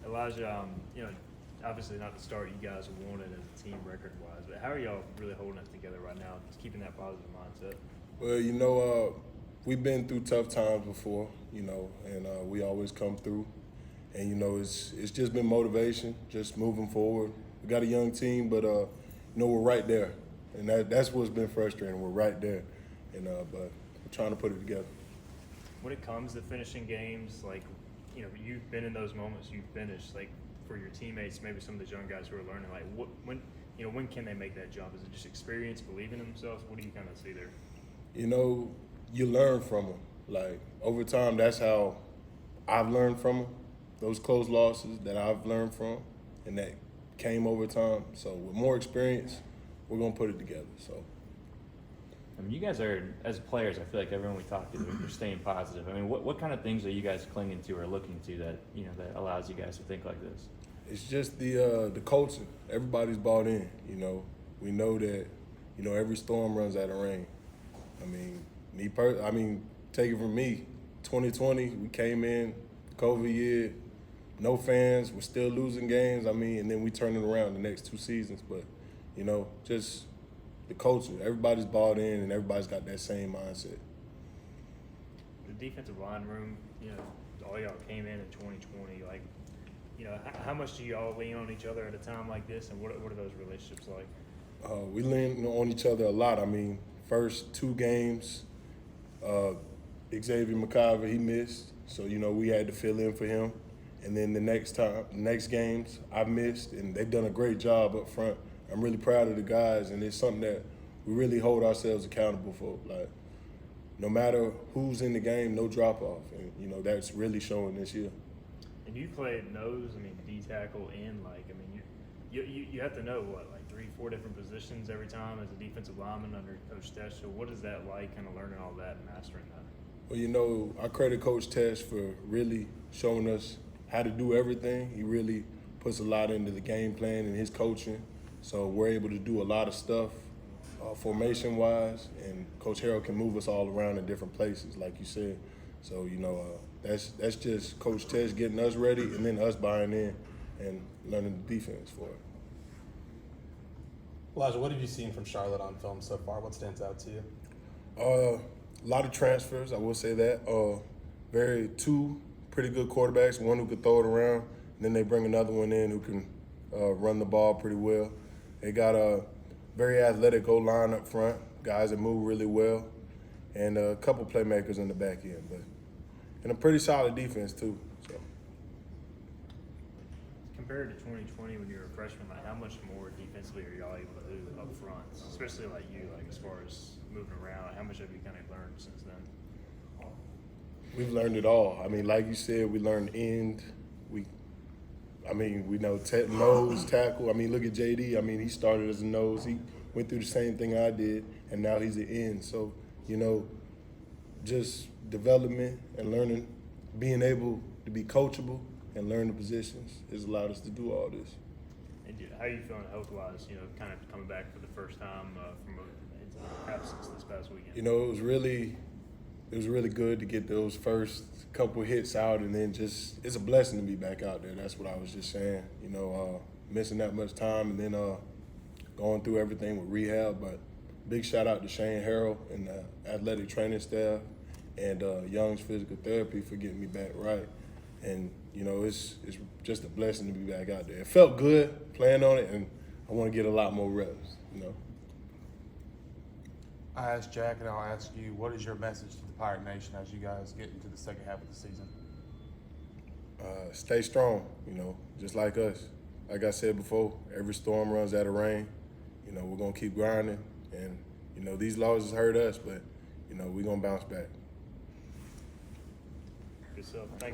Elijah, obviously not the start you guys wanted as a team record-wise, but how are y'all really holding it together right now, just keeping that positive mindset? Well, we've been through tough times before, and we always come through. And, it's just been motivation, just moving forward. We got a young team, but, we're right there. And that's what's been frustrating. We're right there. But we're trying to put it together. When it comes to finishing games, you've been in those moments you've finished, for your teammates, maybe some of those young guys who are learning, when can they make that jump? Is it just experience, believing in themselves? What do you kind of see there? You learn from them. Over time, that's how I've learned from them. Those close losses that I've learned from, and that came over time. So with more experience, we're going to put it together. So. I mean, you guys are, as players, I feel like everyone we talk to, they're staying positive. I mean, what kind of things are you guys clinging to or looking to that allows you guys to think like this? It's just the coaching. Everybody's bought in. We know that every storm runs out of rain. Take it from me. 2020, we came in, COVID year, no fans. We're still losing games. And then we turn it around the next 2 seasons. But just the culture. Everybody's bought in, and everybody's got that same mindset. The defensive line room, all y'all came in 2020. How much do y'all lean on each other at a time like this, and what are those relationships like? We lean on each other a lot. First 2 games, Xavier McIver, he missed, so we had to fill in for him. And then the next games, I missed, and they've done a great job up front. I'm really proud of the guys, and it's something that we really hold ourselves accountable for. No matter who's in the game, no drop off, and that's really showing this year. And you played nose, D tackle, and you have to know 3-4 different positions every time as a defensive lineman under Coach Tesh. So what is that like, kind of learning all that and mastering that? Well, I credit Coach Tesh for really showing us how to do everything. He really puts a lot into the game plan and his coaching. So we're able to do a lot of stuff formation-wise, and Coach Harrell can move us all around in different places, like you said. So, that's just Coach Tesh getting us ready and then us buying in and learning the defense for it. Elijah, what have you seen from Charlotte on film so far? What stands out to you? A lot of transfers, I will say that. 2 pretty good quarterbacks, one who could throw it around, and then they bring another one in who can run the ball pretty well. They got a very athletic O-line up front, guys that move really well, and a couple playmakers in the back end, and a pretty solid defense too. So. Compared to 2020 when you were a freshman, how much more defensively are y'all able to do up front, especially as far as moving around? How much have you kind of learned since then? We've learned it all. Like you said, we learned end. We know nose, tackle. Look at JD. He started as a nose. He went through the same thing I did, and now he's an end. So, just development and learning, being able to be coachable and learn the positions has allowed us to do all this. And how are you feeling health-wise, kind of coming back for the first time from absence this past weekend? It was really good to get those first couple hits out, and then it's a blessing to be back out there. That's what I was just saying. Missing that much time and then going through everything with rehab. But big shout out to Shane Harrell and the athletic training staff and Young's Physical Therapy for getting me back right. And it's just a blessing to be back out there. It felt good playing on it, and I want to get a lot more reps. I asked Jack, and I'll ask you, what is your message to the Pirate Nation as you guys get into the second half of the season? Stay strong, just like us. Like I said before, every storm runs out of rain. We're going to keep grinding, and, these losses hurt us, but, we're going to bounce back. Good stuff. Thanks.